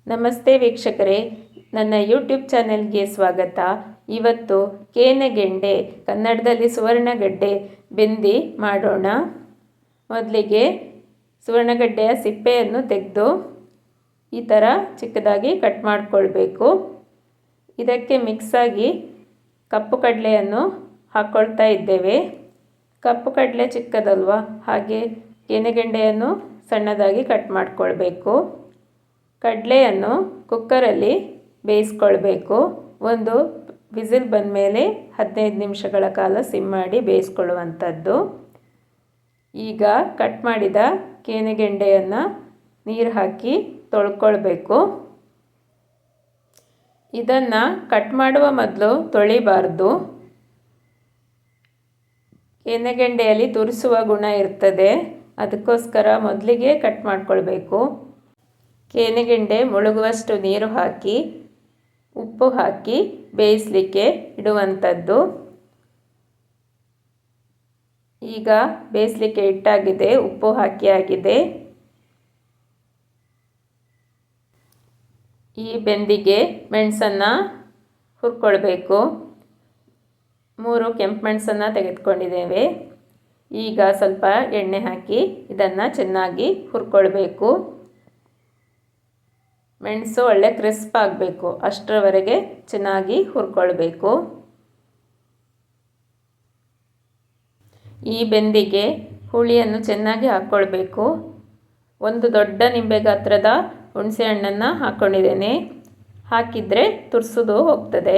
ನಮಸ್ತೆ ವೀಕ್ಷಕರೇ, ನನ್ನ ಯೂಟ್ಯೂಬ್ ಚಾನೆಲ್ಗೆ ಸ್ವಾಗತ. ಇವತ್ತು ಕೇನೆಗೆಂಡೆ, ಕನ್ನಡದಲ್ಲಿ ಸುವರ್ಣಗಡ್ಡೆ ಬೆಂದಿ ಮಾಡೋಣ. ಮೊದಲಿಗೆ ಸುವರ್ಣಗಡ್ಡೆಯ ಸಿಪ್ಪೆಯನ್ನು ತೆಗೆದು ಈ ಥರ ಚಿಕ್ಕದಾಗಿ ಕಟ್ ಮಾಡಿಕೊಳ್ಬೇಕು. ಇದಕ್ಕೆ ಮಿಕ್ಸಾಗಿ ಕಪ್ಪು ಕಡಲೆಯನ್ನು ಹಾಕ್ಕೊಳ್ತಾ ಇದ್ದೇವೆ. ಕಪ್ಪು ಕಡಲೆ ಚಿಕ್ಕದಲ್ವಾ, ಹಾಗೆ ಕೇನೆಗೆಂಡೆಯನ್ನು ಸಣ್ಣದಾಗಿ ಕಟ್ ಮಾಡಿಕೊಳ್ಬೇಕು. ಕಡಲೆಯನ್ನು ಕುಕ್ಕರಲ್ಲಿ ಬೇಯಿಸ್ಕೊಳ್ಬೇಕು. ಒಂದು ವಿಸಿಲ್ ಬಂದ ಮೇಲೆ 15 ನಿಮಿಷಗಳ ಕಾಲ ಸಿಮ್ ಮಾಡಿ ಬೇಯಿಸ್ಕೊಳ್ಳುವಂಥದ್ದು. ಈಗ ಕಟ್ ಮಾಡಿದ ಕೇನೆಗೆಂಡೆಯನ್ನು ನೀರು ಹಾಕಿ ತೊಳ್ಕೊಳ್ಬೇಕು. ಇದನ್ನು ಕಟ್ ಮಾಡುವ ಮೊದಲು ತೊಳಿಬಾರ್ದು. ಕೇನೆಗೆಂಡೆಯಲ್ಲಿ ತುರಿಸುವ ಗುಣ ಇರ್ತದೆ, ಅದಕ್ಕೋಸ್ಕರ ಮೊದಲಿಗೆ ಕಟ್ ಮಾಡಿಕೊಳ್ಬೇಕು. ಕೇನೆಗೆಂಡೆ ಮುಳುಗುವಷ್ಟು ನೀರು ಹಾಕಿ ಉಪ್ಪು ಹಾಕಿ ಬೇಯಿಸಲಿಕ್ಕೆ ಇಡುವಂಥದ್ದು. ಈಗ ಬೇಯಿಸಲಿಕ್ಕೆ ಇಟ್ಟಾಗಿದೆ, ಉಪ್ಪು ಹಾಕಿ ಆಗಿದೆ. ಈ ಬೆಂದಿಗೆ ಮೆಣಸನ್ನು ಹುರ್ಕೊಳ್ಬೇಕು. 3 ಕೆಂಪು ಮೆಣಸನ್ನು ತೆಗೆದುಕೊಂಡಿದ್ದೇವೆ. ಈಗ ಸ್ವಲ್ಪ ಎಣ್ಣೆ ಹಾಕಿ ಇದನ್ನು ಚೆನ್ನಾಗಿ ಹುರ್ಕೊಳ್ಬೇಕು. ಮೆಣಸು ಒಳ್ಳೆ ಕ್ರಿಸ್ಪ್ ಆಗಬೇಕು, ಅಷ್ಟರವರೆಗೆ ಚೆನ್ನಾಗಿ ಹುರ್ಕೊಳ್ಬೇಕು. ಈ ಬೆಂದಿಗೆ ಹುಳಿಯನ್ನು ಚೆನ್ನಾಗಿ ಹಾಕ್ಕೊಳ್ಬೇಕು. ಒಂದು ದೊಡ್ಡ ನಿಂಬೆ ಗಾತ್ರದ ಹುಣಸೆ ಹಣ್ಣನ್ನು ಹಾಕ್ಕೊಂಡಿದ್ದೇನೆ, ಹಾಕಿದರೆ ತುರಿಸೋದು ಹೋಗ್ತದೆ.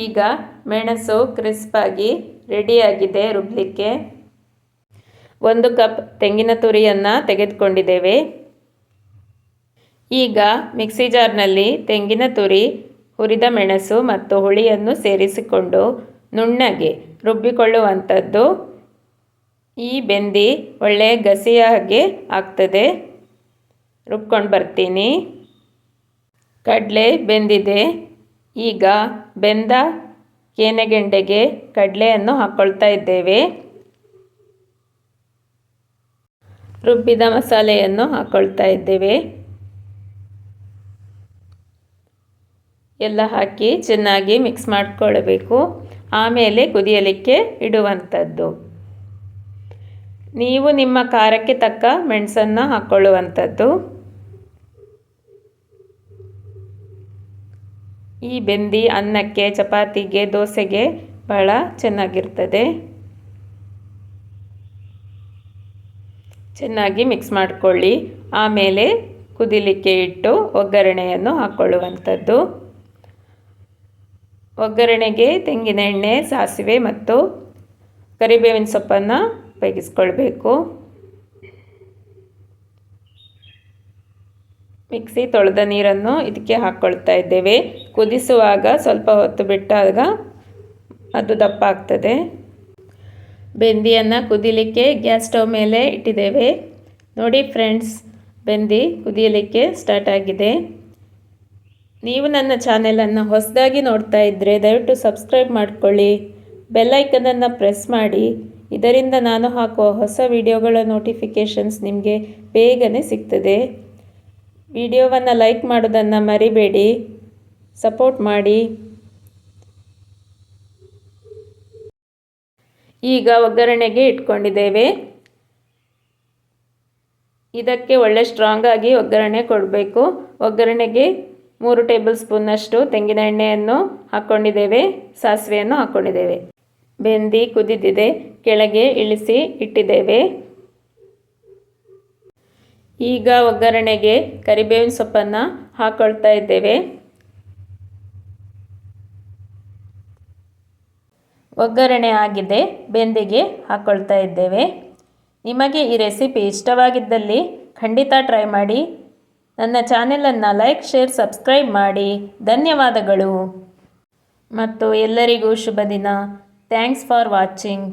ಈಗ ಮೆಣಸು ಕ್ರಿಸ್ಪಾಗಿ ರೆಡಿಯಾಗಿದೆ ರುಬ್ಬಲಿಕ್ಕೆ. 1 ಕಪ್ ತೆಂಗಿನ ತುರಿಯನ್ನು ತೆಗೆದುಕೊಂಡಿದ್ದೇವೆ. ಈಗ ಮಿಕ್ಸಿ ಜಾರ್ನಲ್ಲಿ ತೆಂಗಿನ ತುರಿ, ಹುರಿದ ಮೆಣಸು ಮತ್ತು ಹುಳಿಯನ್ನು ಸೇರಿಸಿಕೊಂಡು ನುಣ್ಣಗೆ ರುಬ್ಬಿಕೊಳ್ಳುವಂಥದ್ದು. ಈ ಬೆಂದಿ ಒಳ್ಳೆಯ ಗಸಿಯ ಹಾಗೆ ಆಗ್ತದೆ. ರುಬ್ಕೊಂಡು ಬರ್ತೀನಿ. ಕಡಲೆ ಬೆಂದಿದೆ. ಈಗ ಬೆಂದ ಕೇನೆಗೆಂಡೆಗೆ ಕಡಲೆಯನ್ನು ಹಾಕ್ಕೊಳ್ತಾ ಇದ್ದೇವೆ. ರುಬ್ಬಿದ ಮಸಾಲೆಯನ್ನು ಹಾಕ್ಕೊಳ್ತಾ ಇದ್ದೇವೆ. ಎಲ್ಲ ಹಾಕಿ ಚೆನ್ನಾಗಿ ಮಿಕ್ಸ್ ಮಾಡಿಕೊಳ್ಳಬೇಕು. ಆಮೇಲೆ ಕುದಿಯಲಿಕ್ಕೆ ಇಡುವಂಥದ್ದು. ನೀವು ನಿಮ್ಮ ಖಾರಕ್ಕೆ ತಕ್ಕ ಮೆಣಸನ್ನು ಹಾಕ್ಕೊಳ್ಳುವಂಥದ್ದು. ಈ ಬೆಂದಿ ಅನ್ನಕ್ಕೆ, ಚಪಾತಿಗೆ, ದೋಸೆಗೆ ಬಹಳ ಚೆನ್ನಾಗಿರ್ತದೆ. ಚೆನ್ನಾಗಿ ಮಿಕ್ಸ್ ಮಾಡಿಕೊಳ್ಳಿ. ಆಮೇಲೆ ಕುದಿಲಿಕ್ಕೆ ಇಟ್ಟು ಒಗ್ಗರಣೆಯನ್ನು ಹಾಕ್ಕೊಳ್ಳುವಂಥದ್ದು. ಒಗ್ಗರಣೆಗೆ ತೆಂಗಿನ ಎಣ್ಣೆ, ಸಾಸಿವೆ ಮತ್ತು ಕರಿಬೇವಿನ ಸೊಪ್ಪನ್ನು ಉಪಯೋಗಿಸ್ಕೊಳ್ಬೇಕು. ಮಿಕ್ಸಿ ತೊಳೆದ ನೀರನ್ನು ಇದಕ್ಕೆ ಹಾಕ್ಕೊಳ್ತಾ ಇದ್ದೇವೆ. ಕುದಿಸುವಾಗ ಸ್ವಲ್ಪ ಹೊತ್ತು ಬಿಟ್ಟಾಗ ಅದು ದಪ್ಪ ಆಗ್ತದೆ. ಬೆಂದಿಯನ್ನು ಕುದಿಲಿಕ್ಕೆ ಗ್ಯಾಸ್ ಸ್ಟವ್ ಮೇಲೆ ಇಟ್ಟಿದ್ದೇವೆ. ನೋಡಿ ಫ್ರೆಂಡ್ಸ್, ಬೆಂದಿ ಕುದಿಯಲಿಕ್ಕೆ ಸ್ಟಾರ್ಟ್ ಆಗಿದೆ. ನೀವು ನನ್ನ ಚಾನೆಲನ್ನು ಹೊಸದಾಗಿ ನೋಡ್ತಾ ಇದ್ದರೆ ದಯವಿಟ್ಟು ಸಬ್ಸ್ಕ್ರೈಬ್ ಮಾಡಿಕೊಳ್ಳಿ. ಬೆಲ್ ಐಕನನ್ನು ಪ್ರೆಸ್ ಮಾಡಿ. ಇದರಿಂದ ನಾನು ಹಾಕುವ ಹೊಸ ವಿಡಿಯೋಗಳ ನೋಟಿಫಿಕೇಷನ್ಸ್ ನಿಮಗೆ ಬೇಗನೆ ಸಿಗ್ತದೆ. ವಿಡಿಯೋವನ್ನು ಲೈಕ್ ಮಾಡೋದನ್ನು ಮರಿಬೇಡಿ. ಸಪೋರ್ಟ್ ಮಾಡಿ. ಈಗ ಒಗ್ಗರಣೆಗೆ ಇಟ್ಕೊಂಡಿದ್ದೇವೆ. ಇದಕ್ಕೆ ಒಳ್ಳೆ ಸ್ಟ್ರಾಂಗ್ ಆಗಿ ಒಗ್ಗರಣೆ ಕೊಡಬೇಕು. ಒಗ್ಗರಣೆಗೆ 3 ಟೇಬಲ್ ಸ್ಪೂನ್ನಷ್ಟು ತೆಂಗಿನ ಎಣ್ಣೆಯನ್ನು ಹಾಕ್ಕೊಂಡಿದ್ದೇವೆ. ಸಾಸಿವೆಯನ್ನು ಹಾಕ್ಕೊಂಡಿದ್ದೇವೆ. ಬೆಂದಿ ಕುದಿದಿದೆ, ಕೆಳಗೆ ಇಳಿಸಿ ಇಟ್ಟಿದ್ದೇವೆ. ಈಗ ಒಗ್ಗರಣೆಗೆ ಕರಿಬೇವಿನ ಸೊಪ್ಪನ್ನು ಹಾಕ್ಕೊಳ್ತಾ ಇದ್ದೇವೆ. ಒಗ್ಗರಣೆ ಆಗಿದೆ, ಬೆಂದಿಗೆ ಹಾಕ್ಕೊಳ್ತಾ ಇದ್ದೇವೆ. ನಿಮಗೆ ಈ ರೆಸಿಪಿ ಇಷ್ಟವಾಗಿದ್ದಲ್ಲಿ ಖಂಡಿತ ಟ್ರೈ ಮಾಡಿ. ನನ್ನ ಚಾನೆಲನ್ನು ಲೈಕ್, ಶೇರ್, ಸಬ್ಸ್ಕ್ರೈಬ್ ಮಾಡಿ. ಧನ್ಯವಾದಗಳು ಮತ್ತು ಎಲ್ಲರಿಗೂ ಶುಭ ದಿನ. Thanks for watching.